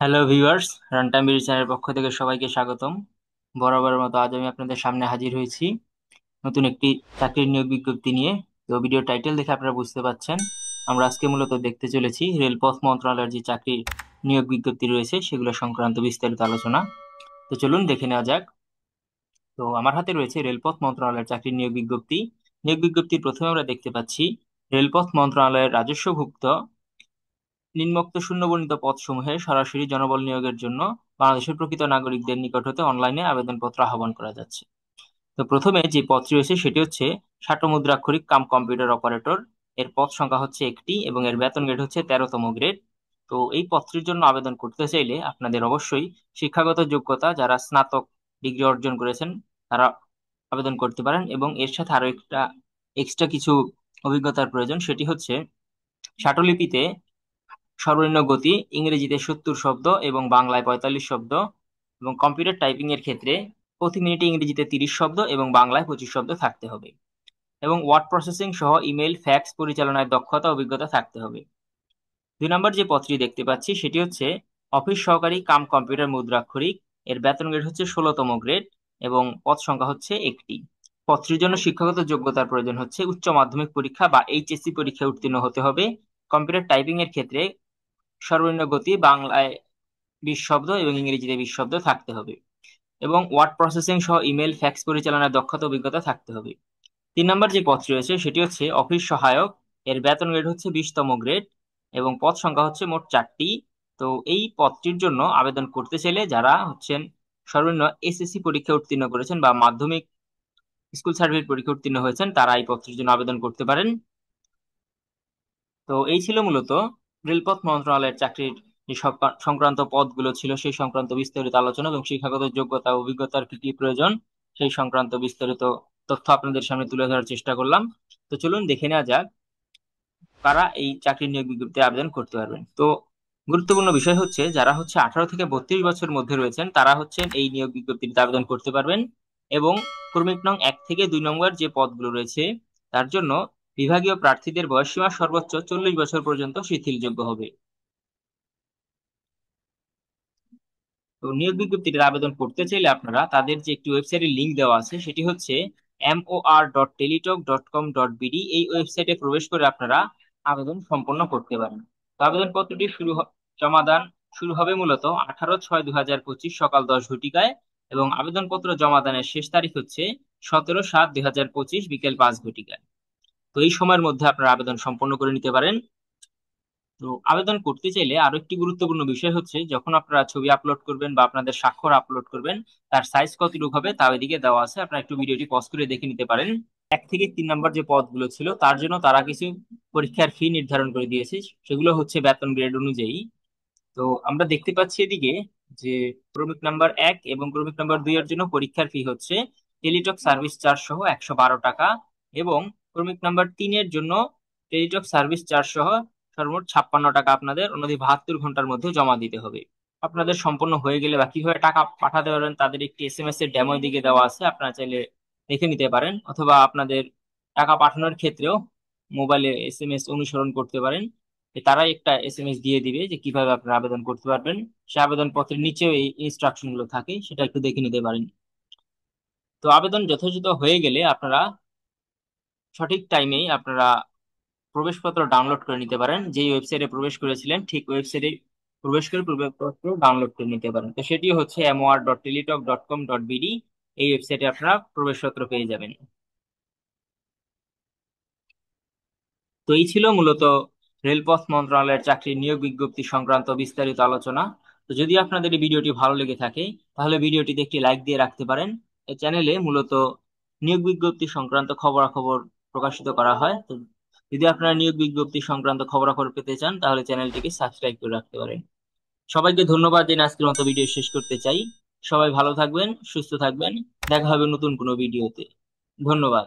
Hello viewers, runtime BD চ্যানেলের পক্ষ থেকে সবাইকে স্বাগতম। বরাবরের মতো আজ আমি আপনাদের সামনে হাজির হয়েছি নতুন একটি চাকরির নিয়োগ বিজ্ঞপ্তি নিয়ে। তো ভিডিও টাইটেল দেখে আপনারা বুঝতে পাচ্ছেন আমরা আজকে মূলত দেখতে চলেছি রেলপথ মন্ত্রণালয়ের যে চাকরির নিয়োগ বিজ্ঞপ্তি রয়েছে সেগুলো সংক্রান্ত বিস্তারিত আলোচনা। তো চলুন দেখে নেওয়া যাক। তো আমার হাতে রয়েছে রেলপথ মন্ত্রণালয়ের চাকরির নিয়োগ বিজ্ঞপ্তি। নিয়োগ বিজ্ঞপ্তির প্রথমে আমরা দেখতে পাচ্ছি রেলপথ মন্ত্রণালয়ের রাজস্বভুক্ত নিম্নোক্ত শূন্যবর্ণিত পদসমূহে সরাসরি জনবল নিয়োগের জন্য বাংলাদেশের প্রকৃত নাগরিকদের নিকট হতে অনলাইনে আবেদনপত্র আহ্বান করা যাচ্ছে। তো প্রথমে যে পদটি রয়েছে সেটি হচ্ছে ষাট মুদ্রাক্ষরিক কাম কম্পিউটার অপারেটর। এর পদ সংখ্যা হচ্ছে একটি এবং এর বেতন গ্রেড হচ্ছে 13তম গ্রেড। তো এই পদটির জন্য আবেদন করতে চাইলে আপনাদের অবশ্যই শিক্ষাগত যোগ্যতা যারা স্নাতক ডিগ্রি অর্জন করেছেন তারা আবেদন করতে পারেন, এবং এর সাথে আরো একটা এক্সট্রা কিছু অভিজ্ঞতার প্রয়োজন। সেটি হচ্ছে ষাটলিপিতে সর্বনিম্ন গতি ইংরেজিতে 70 শব্দ এবং বাংলায় 45 শব্দ, এবং কম্পিউটার টাইপিং এর ক্ষেত্রে প্রতি মিনিটে ইংরেজিতে 30 শব্দ এবং বাংলায় 25 শব্দ থাকতে হবে, এবং ওয়ার্ড প্রসেসিং সহ ইমেল ফ্যাক্স পরিচালনায় দক্ষতা অভিজ্ঞতা থাকতে হবে। 2 নম্বর যে পদটি দেখতে পাচ্ছি সেটি হচ্ছে অফিস সহকারী কাম কম্পিউটার মুদ্রাক্ষরিক। এর বেতন গ্রেড হচ্ছে 16তম গ্রেড এবং পদ সংখ্যা হচ্ছে একটি। পদটির জন্য শিক্ষাগত যোগ্যতার প্রয়োজন হচ্ছে উচ্চ মাধ্যমিক পরীক্ষা বা এইচএসসি পরীক্ষায় উত্তীর্ণ হতে হবে। কম্পিউটার টাইপিং এর ক্ষেত্রে সর্বনিম্ন গতি বাংলায় 20 শব্দ এবং ইংরেজিতে 20 শব্দ থাকতে হবে, এবং ওয়ার্ড প্রসেসিং সহ ইমেল ফ্যাক্স পরিচালনার দক্ষতা অভিজ্ঞতা থাকতে হবে। 3 নম্বর যে পদটি রয়েছে সেটি হচ্ছে অফিস সহায়ক। এর বেতন গ্রেড হচ্ছে 20তম গ্রেড এবং পদ সংখ্যা হচ্ছে মোট 4টি। তো এই পদটির জন্য আবেদন করতে চাইলে যারা হচ্ছেন সর্বনিম্ন এসএসসি পরীক্ষা উত্তীর্ণ করেছেন বা মাধ্যমিক স্কুল সার্টিফিকেট পরীক্ষা উত্তীর্ণ হয়েছেন তারা এই পদটির জন্য আবেদন করতে পারেন। তো এই ছিল মূলত রেলপথ মন্ত্রণালয়ের চাকরির যে সংক্রান্ত পদগুলো ছিল সেই সংক্রান্ত বিস্তারিত আলোচনা, এবং শিক্ষাগত যোগ্যতা ও অভিজ্ঞতার কি কি প্রয়োজন সেই সংক্রান্ত বিস্তারিত তথ্য আপনাদের সামনে তুলে ধরার চেষ্টা করলাম। তো চলুন দেখে নেওয়া যাক কারা এই চাকরির নিয়োগ বিজ্ঞপ্তিতে আবেদন করতে পারবেন। তো গুরুত্বপূর্ণ বিষয় হচ্ছে যারা হচ্ছে 18 থেকে 32 বছর মধ্যে রয়েছেন তারা হচ্ছেন এই নিয়োগ বিজ্ঞপ্তিতে আবেদন করতে পারবেন, এবং ক্রমিক নং 1 থেকে 2 নম্বর যে পদগুলো রয়েছে তার জন্য বিভাগীয় প্রার্থীদের বয়সসীমা সর্বোচ্চ 40 বছর পর্যন্ত শিথিলযোগ্য হবে। তো নিয়োগ বিজ্ঞপ্তিতে আবেদন করতে চাইলে আপনারা তাদের যে একটি ওয়েবসাইটের লিংক দেওয়া আছে সেটি হচ্ছে mor.teletalk.com.bd। এই ওয়েবসাইটে প্রবেশ করে আপনারা আবেদন সম্পন্ন করতে পারেন। তো আবেদনপত্রটি জমাদান শুরু হবে মূলত 18/6/2025 সকাল 10 ঘটিকায়, এবং আবেদনপত্র জমাদানের শেষ তারিখ হচ্ছে 17/7/2025 বিকেল 5 ঘটিকায়। তো এই সময়ের মধ্যে আপনারা আবেদন সম্পন্ন করে নিতে পারেন। তো আবেদন করতে চাইলে আরো একটি গুরুত্বপূর্ণ বিষয় হচ্ছে যখন আপনারা ছবি আপলোড করবেন বা আপনাদের স্বাক্ষর আপলোড করবেন তার সাইজ কতটুকু হবে তা ওইদিকে দেওয়া আছে, আপনারা একটু ভিডিওটি পজ করে দেখে নিতে পারেন। 1 থেকে 3 নম্বর যে পদগুলো ছিল তার জন্য তারা কিছু পরীক্ষার ফি নির্ধারণ করে দিয়েছে, সেগুলো হচ্ছে বেতন গ্রেড অনুযায়ী। তো আমরা দেখতে পাচ্ছি এদিকে যে ক্রমিক নাম্বার 1 এবং ক্রমিক নাম্বার 2 এর জন্য পরীক্ষার ফি হচ্ছে টেলিটক সার্ভিস চার্জ সহ 112 টাকা, এবং ক্রমিক নাম্বার 3 এর জন্য টেলিটক সার্ভিস চার্জ সহ সর্বমোট 56 টাকা আপনাদের অনূর্ধ্ব 72 ঘন্টার মধ্যে জমা দিতে হবে। আপনাদের সম্পন্ন হয়ে গেলে বা কিভাবে টাকা পাঠাতে পারেন তাদের একটি এসএমএস এর ডেমো দিকে দেওয়া আছে, আপনারা চাইলে দেখে নিতে পারেন, অথবা আপনাদের টাকা পাঠানোর ক্ষেত্রেও মোবাইলে এসএমএস অনুসরণ করতে পারেন। তারাই একটা এসএমএস দিয়ে দিবে যে কিভাবে আপনারা আবেদন করতে পারবেন। সে আবেদন পত্রের নিচেও এই ইনস্ট্রাকশন গুলো থাকে, সেটা একটু দেখে নিতে পারেন। তো আবেদন যথাযথ হয়ে গেলে আপনারা সঠিক টাইমেই আপনারা প্রবেশপত্র ডাউনলোড করে নিতে পারেন। যেই ওয়েবসাইটে প্রবেশ করেছিলেন ঠিক ওয়েবসাইটে প্রবেশ করে প্রবেশপত্র ডাউনলোড করে নিতে পারেন। তো সেটি হচ্ছে mor.teletalk.com.bd। এই ওয়েবসাইটে আপনারা প্রবেশপত্র পেয়ে যাবেন। তো এই ছিল মূলত রেলপথ মন্ত্রণালয়ের চাকরির নিয়োগ বিজ্ঞপ্তি সংক্রান্ত বিস্তারিত আলোচনা। তো যদি আপনাদের এই ভিডিওটি ভালো লেগে থাকে তাহলে ভিডিওটিতে একটি লাইক দিয়ে রাখতে পারেন। এই চ্যানেলে মূলত নিয়োগ বিজ্ঞপ্তি সংক্রান্ত খবরাখবর প্রকাশিত করা হয়। তো যদি আপনারা নিয়োগ বিজ্ঞপ্তি সংক্রান্ত খবরাখবর পেতে চান তাহলে চ্যানেলটিকে সাবস্ক্রাইব করে রাখতে পারেন। সবাইকে ধন্যবাদ জানিয়ে আজকের মতো ভিডিও শেষ করতে চাই। সবাই ভালো থাকবেন, সুস্থ থাকবেন। দেখা হবে নতুন কোনো ভিডিওতে। ধন্যবাদ।